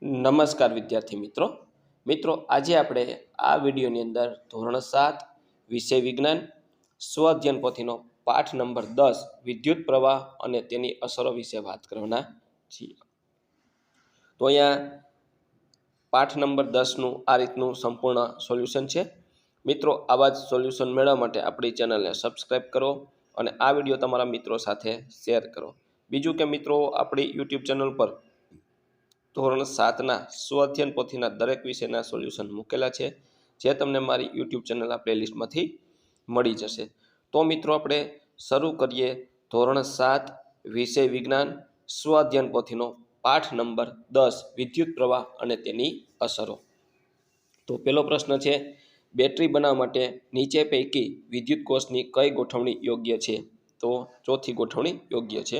નમસ્કાર વિદ્યાર્થી મિત્રો આજે આપણે આ વિડીયોની અંદર ધોરણ 7 વિષય વિજ્ઞાન સ્વ અધ્યયન પોથીનો પાઠ નંબર 10 વિદ્યુત પ્રવાહ અને તેની અસરો વિશે વાત કરવાના છીએ। તો અહીંયા પાઠ નંબર 10 નું આ રીતનું સંપૂર્ણ સોલ્યુશન છે। મિત્રો આવા જ સોલ્યુશન મેળવવા માટે આપણી ચેનલને સબસ્ક્રાઇબ કરો અને આ વિડીયો તમારા મિત્રો સાથે શેર કરો। બીજું કે મિત્રો આપણી યુટ્યુબ ચેનલ પર ધોરણ 7ના સ્વ અધ્યયન પોથીના દરેક વિષયના સોલ્યુશન મૂકેલા છે, જે તમને મારી યુટ્યુબ ચેનલના પ્લેલિસ્ટમાંથી મળી જશે। તો મિત્રો આપણે શરૂ કરીએ ધોરણ 7 વિષય વિજ્ઞાન સ્વ અધ્યયન પોથીનો પાઠ નંબર 10 વિદ્યુત પ્રવાહ અને તેની અસરો। તો પહેલો પ્રશ્ન છે, બેટરી બનાવવા માટે નીચે પૈકી વિદ્યુત કોષની કઈ ગોઠવણી યોગ્ય છે? તો ચોથી ગોઠવણી યોગ્ય છે।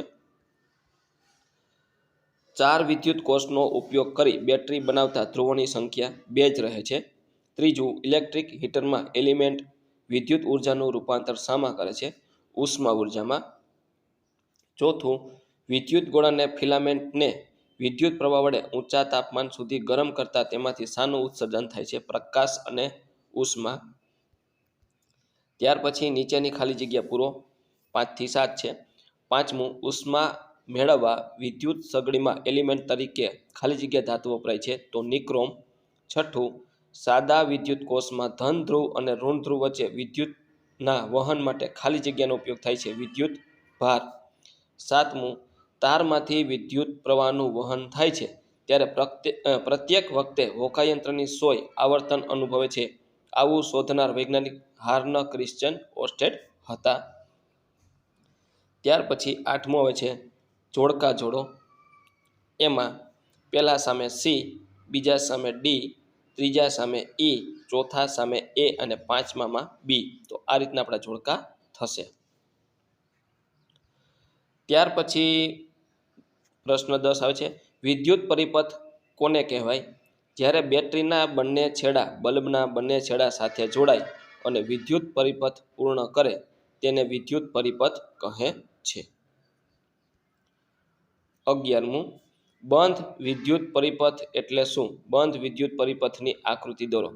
4 વિદ્યુત કોષનો ઉપયોગ કરી બેટરી બનાવતા ધ્રુવોની સંખ્યા 2 જ રહે છે। ત્રીજું, ઇલેક્ટ્રિક હીટરમાં એલિમેન્ટ વિદ્યુત ઉર્જાનું રૂપાંતર શામાં કરે છે? ઉષ્મા ઉર્જામાં। ચોથું, વિદ્યુત ગોળાને ફિલામેન્ટને વિદ્યુત પ્રવાહ વડે ઊંચા તાપમાન સુધી ગરમ કરતા તેમાંથી શાનું ઉત્સર્જન થાય છે? પ્રકાશ અને ઉષ્મા। ત્યાર પછી નીચેની ખાલી જગ્યા પૂરો, 5 થી 7 છે। પાંચમું, ઉષ્મા મેળવવા વિદ્યુત સગડીમાં એલિમેન્ટ તરીકે ખાલી જગ્યા ધાતુ વપરાય છે? તો નિક્રોમ। છઠ્ઠું, સાદા વિદ્યુત કોષમાં ધન ધ્રુવ અને ઋણ ધ્રુવ વચ્ચે વિદ્યુતના વહન માટે ખાલી જગ્યાનો ઉપયોગ થાય છે? વિદ્યુત ભાર। સાતમું, તારમાંથી વિદ્યુત પ્રવાહનું વહન થાય છે ત્યારે પ્રત્યેક વખતે હોકાયંત્રની સોય આવર્તન અનુભવે છે, આવું શોધનાર વૈજ્ઞાનિક હાર્ન ક્રિશ્ચન ઓર્સ્ટેડ હતા। ત્યાર પછી 8મું આવે છે જોડકા જોડો। એમાં પહેલા સામે સી, બીજા સામે ડી, ત્રીજા સામે ઈ, ચોથા સામે એ અને પાંચમામાં બી। તો આ રીતના આપણા જોડકા થશે। ત્યાર પછી પ્રશ્ન 10 આવે છે, વિદ્યુત પરિપથ કોને કહેવાય? જ્યારે બેટરીના બંને છેડા બલ્બના બંને છેડા સાથે જોડાય અને વિદ્યુત પરિપથ પૂર્ણ કરે તેને વિદ્યુત પરિપથ કહે છે। 11મું, બંધ વિદ્યુત પરિપથ એટલે શું? બંધ વિદ્યુત પરિપથની આકૃતિ દોરો।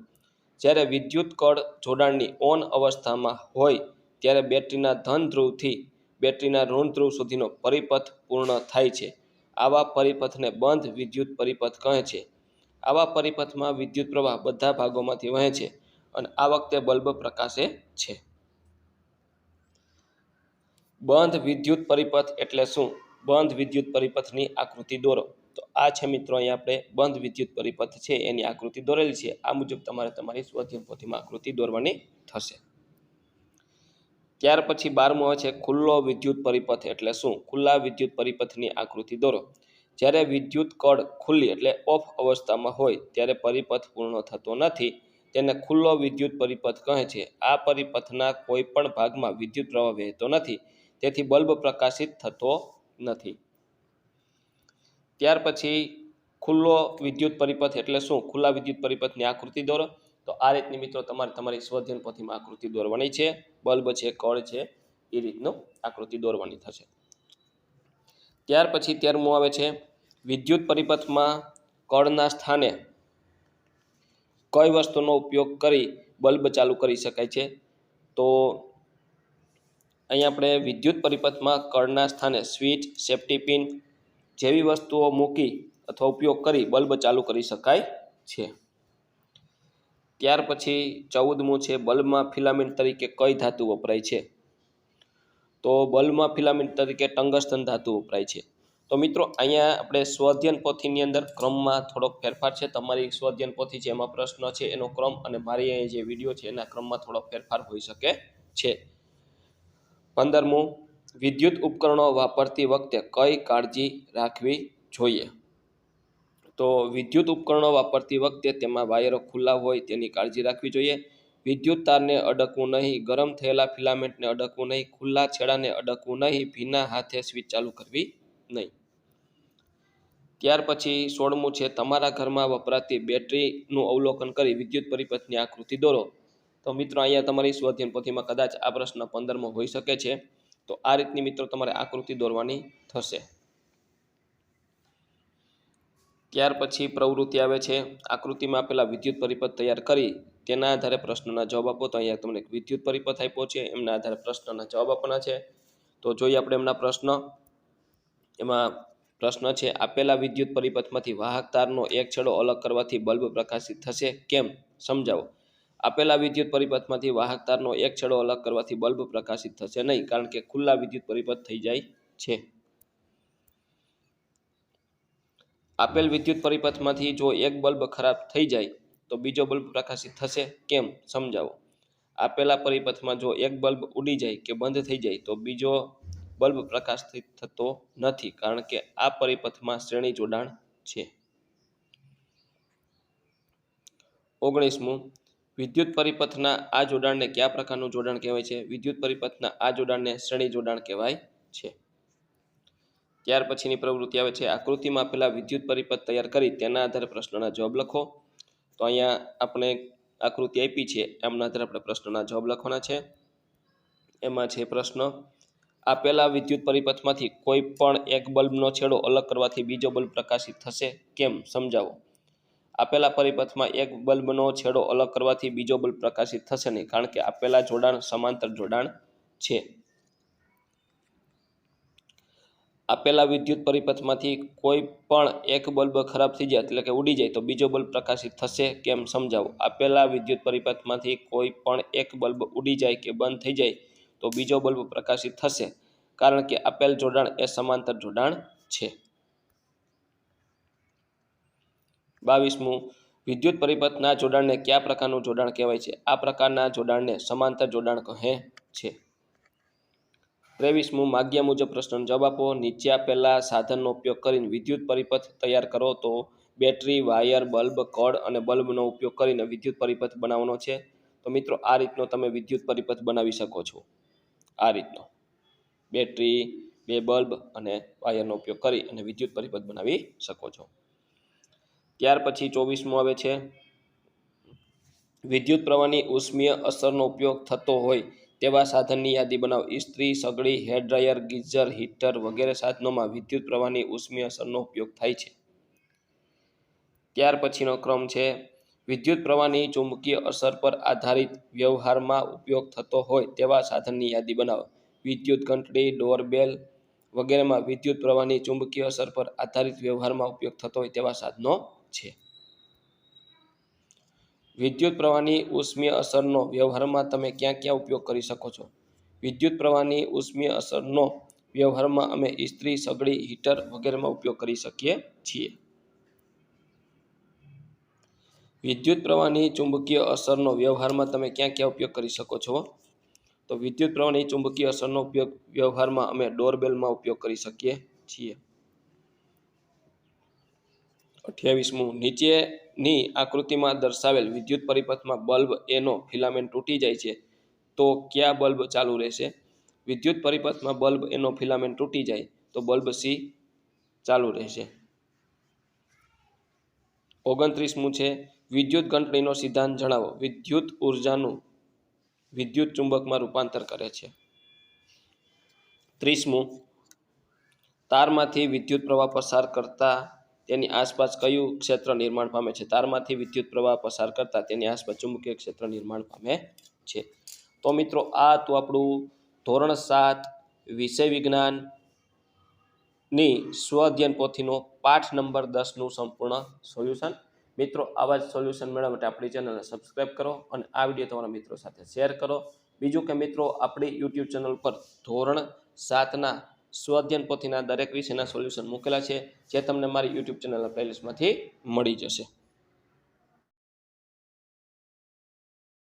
જ્યારે વિદ્યુત કળ જોડાણની ઓન અવસ્થામાં હોય ત્યારે બેટરીના ધન ધ્રુવથી બેટરીના ઋણ ધ્રુવ સુધીનો પરિપથ પૂર્ણ થાય છે, આવા પરિપથને બંધ વિદ્યુત પરિપથ કહે છે। આવા પરિપથમાં વિદ્યુત પ્રવાહ બધા ભાગોમાંથી વહે છે અને આ વખતે બલ્બ પ્રકાશે છે। બંધ વિદ્યુત પરિપથ એટલે શું? બંધ વિદ્યુત પરિપથની આકૃતિ દોરો। તો આ છે મિત્રો અહીંયા આપણે બંધ વિદ્યુત પરિપથ છે એની આકૃતિ દોરેલી છે। આ મુજબ તમારે તમારી સ્વ અધ્યયન પોથીમાં આકૃતિ દોરવાની થશે। ત્યાર પછી 12મું આવે છે ખુલ્લો વિદ્યુત પરિપથ એટલે શું? ખુલ્લા વિદ્યુત પરિપથની આકૃતિ દોરો। જ્યારે વિદ્યુત કળ ખુલ્લી એટલે ઓફ અવસ્થામાં હોય ત્યારે પરિપથ પૂર્ણ થતો નથી, તેને ખુલ્લો વિદ્યુત પરિપથ કહે છે। આ પરિપથના કોઈ પણ ભાગમાં વિદ્યુત પ્રવાહ વહેતો નથી, તેથી બલ્બ પ્રકાશિત થતો નથી। ત્યાર પછી ખુલ્લો વિદ્યુત પરિપથ એટલે શું? ખુલ્લા વિદ્યુત પરિપથની આકૃતિ દોરો। તો આ રીતની મિત્રો તમારે તમારી સ્વ અધ્યયન પોથીમાં આકૃતિ દોરવાની છે। બલ્બ છે, કળ છે, એ રીતનું આકૃતિ દોરવાની થશે। ત્યાર પછી 13મું આવે છે વિદ્યુત પરિપથમાં કળના સ્થાને કઈ વસ્તુનો ઉપયોગ કરી બલ્બ ચાલુ કરી શકાય છે? તો અહીંયા આપણે વિદ્યુત પરિપથમાં કળના સ્થાને સ્વિચ, સેફ્ટી પિન જેવી વસ્તુઓ મૂકી અથવા ઉપયોગ કરી બલ્બ ચાલુ કરી શકાય છે। ત્યાર પછી 14મું છે બલ્બમાં ફિલામેન્ટ તરીકે કઈ ધાતુ વપરાય છે? તો બલ્બમાં ફિલામેન્ટ તરીકે ટંગસ્ટન ધાતુ વપરાય છે। તો મિત્રો અહીંયા આપણે સ્વ અધ્યયન પોથીની અંદર ક્રમમાં થોડોક ફેરફાર છે। તમારી સ્વ અધ્યયન પોથી છે એમાં પ્રશ્ન છે એનો ક્રમ અને મારી અહીંયા જે વિડીયો છે એના ક્રમમાં થોડોક ફેરફાર હોઈ શકે છે। 15મું, વિદ્યુત ઉપકરણો વાપરતી વખતે કઈ કાળજી રાખવી જોઈએ? તો વિદ્યુત ઉપકરણો વાપરતી વખતે તેમાં વાયરો ખુલ્લા હોય તેની કાળજી રાખવી જોઈએ। વિદ્યુત તારને અડકવું નહીં, ગરમ થયેલા ફિલામેન્ટને અડકવું નહીં, ખુલ્લા છેડાને અડકવું નહીં, ભીના હાથે સ્વિચ ચાલુ કરવી નહીં। ત્યાર પછી 16મું છે તમારા ઘરમાં વપરાતી બેટરીનું અવલોકન કરી વિદ્યુત પરિપથની આકૃતિ દોરો। તો મિત્રો અહીંયા તમારી સ્વ અધ્યયન પોથીમાં કદાચ આ પ્રશ્ન 15મો હોઈ શકે છે। તો આ રીતની મિત્રો તમારે આકૃતિ દોરવાની થશે। ત્યાર પછી પ્રવૃત્તિ આવે છે આકૃતિમાં આપેલા વિદ્યુત પરિપથ તૈયાર કરી તેના આધારે પ્રશ્નના જવાબ આપો. તો અહીંયા તમને વિદ્યુત પરિપથ આપ્યો છે, એમના આધારે પ્રશ્નના જવાબ આપવાના છે. તો જોઈએ આપણે એમના પ્રશ્ન. એમાં પ્રશ્ન છે આપેલા વિદ્યુત પરિપથમાંથી વાહક તારનો એક છેડો અલગ કરવાથી બલ્બ પ્રકાશિત થશે કેમ? સમજાવો. આપેલા વિદ્યુત પરિપથમાંથી વાહક તારનો એક છેડો અલગ કરવાથી બલ્બ પ્રકાશિત થશે નહીં, કારણ કે ખુલ્લા વિદ્યુત પરિપથ થઈ જાય છે. આપેલ વિદ્યુત પરિપથમાંથી જો એક બલ્બ ખરાબ થઈ જાય તો બીજો બલ્બ પ્રકાશિત થશે કેમ? સમજાવો. આપેલા પરિપથમાં જો એક બલ્બ ઉડી જાય કે બંધ થઈ જાય તો બીજો બલ્બ પ્રકાશિત થતો નથી, કારણ કે આ પરિપથમાં શ્રેણી જોડાણ છે. 19મું, વિદ્યુત પરિપથના આ જોડાણને કયા પ્રકારનું જોડાણ કહેવાય છે? વિદ્યુત પરિપથના આ જોડાણને શ્રેણી જોડાણ કહેવાય છે. ત્યાર પછીની પ્રવૃત્તિ આવે છે આકૃતિમાં આપેલા વિદ્યુત પરિપથ તૈયાર કરી તેના આધારે પ્રશ્નના જવાબ લખો. તો અહીંયા આપણે આકૃતિ આપી છે, એમના આધારે આપણે પ્રશ્નના જવાબ લખવાના છે. એમાં છે પ્રશ્ન આપેલા વિદ્યુત પરિપથમાંથી કોઈ પણ એક બલ્બનો છેડો અલગ કરવાથી બીજો બલ્બ પ્રકાશિત થશે કેમ? સમજાવો. આપેલા પરિપથમાં એક બલ્બનો છેડો અલગ કરવાથી બીજો બલ્બ પ્રકાશિત થશે નહીં, કારણ કે આપેલા જોડાણ સમાંતર જોડાણ છે. આપેલા વિદ્યુત પરિપથમાંથી કોઈ પણ એક બલ્બ ખરાબ થઈ જાય એટલે કે ઉડી જાય તો બીજો બલ્બ પ્રકાશિત થશે કેમ? સમજાવો. આપેલા વિદ્યુત પરિપથમાંથી કોઈ પણ એક બલ્બ ઉડી જાય કે બંધ થઈ જાય તો બીજો બલ્બ પ્રકાશિત થશે, કારણ કે આપેલ જોડાણ એ સમાંતર જોડાણ છે. 22મું, વિદ્યુત પરિપથના જોડાણને કયા પ્રકારનું જોડાણ કહેવાય છે? આ પ્રકારના જોડાણને સમાંતર જોડાણ કહે છે. 23મું, માગ્યા મુજબ પ્રશ્નનો જવાબ આપો. નીચે આપેલા સાધનનો ઉપયોગ કરીને વિદ્યુત પરિપથ તૈયાર કરો. તો બેટરી, વાયર, બલ્બ, કળ અને બલ્બનો ઉપયોગ કરીને વિદ્યુત પરિપથ બનાવવાનો છે. તો મિત્રો આ રીતનો તમે વિદ્યુત પરિપથ બનાવી શકો છો. આ રીતનો બેટરી, બે બલ્બ અને વાયરનો ઉપયોગ કરી અને વિદ્યુત પરિપથ બનાવી શકો છો. ત્યાર પછી 24મું આવે છે વિદ્યુત પ્રવાહની ઉષ્મીય અસરનો ઉપયોગ થતો હોય તેવા સાધનની યાદી બનાવો. ઇસ્ત્રી, સગડી, હેર ડ્રાયર, ગીઝર, હીટર વગેરે સાધનોમાં વિદ્યુત પ્રવાહની ઉષ્મીય અસરનો ઉપયોગ થાય છે. ત્યાર પછીનો ક્રમ છે વિદ્યુત પ્રવાહની ચુંબકીય અસર પર આધારિત વ્યવહારમાં ઉપયોગ થતો હોય તેવા સાધનની યાદી બનાવો. વિદ્યુત ઘંટડી, ડોરબેલ વગેરેમાં વિદ્યુત પ્રવાહની ચુંબકીય અસર પર આધારિત વ્યવહારમાં ઉપયોગ થતો હોય તેવા સાધનો છે. વિદ્યુત પ્રવાહની ઉષ્મીય અસરનો વ્યવહારમાં તમે ક્યાં ક્યાં ઉપયોગ કરી શકો છો? વિદ્યુત પ્રવાહની ઉષ્મીય અસરનો વ્યવહારમાં અમે ઇસ્ત્રી, સગડી, હીટર વગેરેમાં ઉપયોગ કરી શકીએ છીએ. વિદ્યુત પ્રવાહની ચુંબકીય અસરનો વ્યવહારમાં તમે ક્યાં ક્યાં ઉપયોગ કરી શકો છો? તો વિદ્યુત પ્રવાહની ચુંબકીય અસરનો ઉપયોગ વ્યવહારમાં અમે ડોરબેલમાં ઉપયોગ કરી શકીએ છીએ. 28મું, નીચેની આકૃતિમાં દર્શાવેલ વિદ્યુત પરિપથમાં બલ્બ એનો ફિલામેન્ટ તૂટી જાય છે તો કયા બલ્બ ચાલુ રહેશે? વિદ્યુત પરિપથમાં બલ્બ એનો ફિલામેન્ટ તૂટી જાય તો બલ્બ સી ચાલુ રહેશે. 29મું છે વિદ્યુત ઘંટડીનો સિદ્ધાંત જણાવો. વિદ્યુત ઉર્જાનું વિદ્યુત ચુંબકમાં રૂપાંતર કરે છે. 30મું, તારમાંથી વિદ્યુત પ્રવાહ પસાર કરતા તેની આસપાસ કયું ક્ષેત્ર નિર્માણ પામે છે? તારમાંથી વિદ્યુત પ્રવાહ પસાર કરતા તેની આસપાસ ચુંબકીય ક્ષેત્ર નિર્માણ પામે છે. તો મિત્રો આ તો આપણું ધોરણ 7 વિષય વિજ્ઞાનની સ્વ અધ્યયન પોથીનો પાઠ નંબર 10નું સંપૂર્ણ સોલ્યુશન. મિત્રો આવા જ સોલ્યુશન મેળવવા માટે આપણી ચેનલને સબસ્ક્રાઈબ કરો અને આ વિડીયો તમારા મિત્રો સાથે શેર કરો. બીજું કે મિત્રો આપણી યુટ્યુબ ચેનલ પર ધોરણ 7ના સ્વ અધ્યયન પોથીના દરેક વિષયના સોલ્યુશન મૂકેલા છે, જે તમને મારી યુટ્યુબ ચેનલના પ્લેલિસ્ટમાંથી મળી જશે.